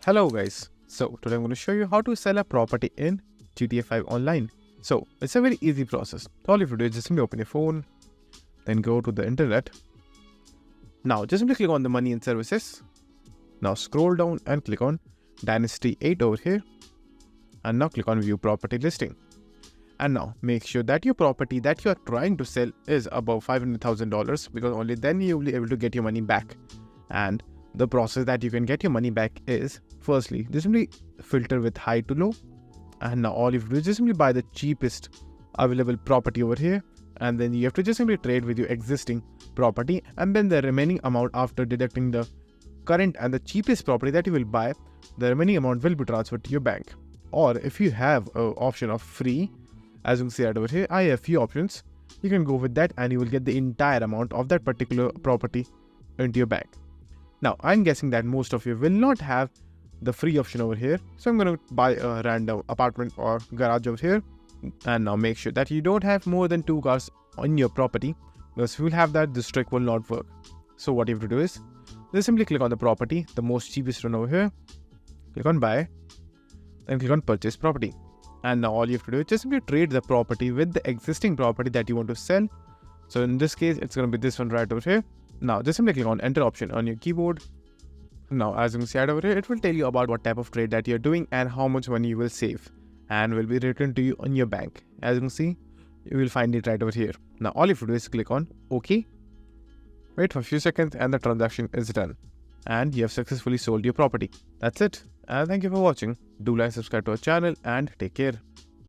Hello guys, so today I'm going to show you how to sell a property in GTA 5 online. So it's a very easy process. All you have to do is just simply open your phone, then go to the internet. Now just simply click on the money and services. Now scroll down and click on Dynasty 8 over here. And now click on view property listing. And now make sure that your property that you are trying to sell is above $500,000 because only then you will be able to get your money back. And the process that you can get your money back is, firstly, just simply filter with high to low. And now all you have to do is just simply buy the cheapest available property over here. And then you have to just simply trade with your existing property. And then the remaining amount after deducting the current and the cheapest property that you will buy, the remaining amount will be transferred to your bank. Or if you have an option of free, as you can see right over here, I have few options. You can go with that and you will get the entire amount of that particular property into your bank. Now, I'm guessing that most of you will not have the free option over here. So I'm going to buy a random apartment or garage over here. And now make sure that you don't have more than 2 cars on your property. Because if you will have that, this trick will not work. So what you have to do is, just simply click on the property, the most cheapest one over here. Click on buy. Then click on purchase property. And now all you have to do is just simply trade the property with the existing property that you want to sell. So in this case, it's going to be this one right over here. Now just simply click on enter option on your keyboard. Now as you can see right over here, it will tell you about what type of trade that you're doing and how much money you will save and will be returned to you on your bank. As you can see, you will find it right over here. Now all you have to do is click on OK. Wait for a few seconds and the transaction is done. And you have successfully sold your property. That's it. And thank you for watching. Do like, subscribe to our channel and take care.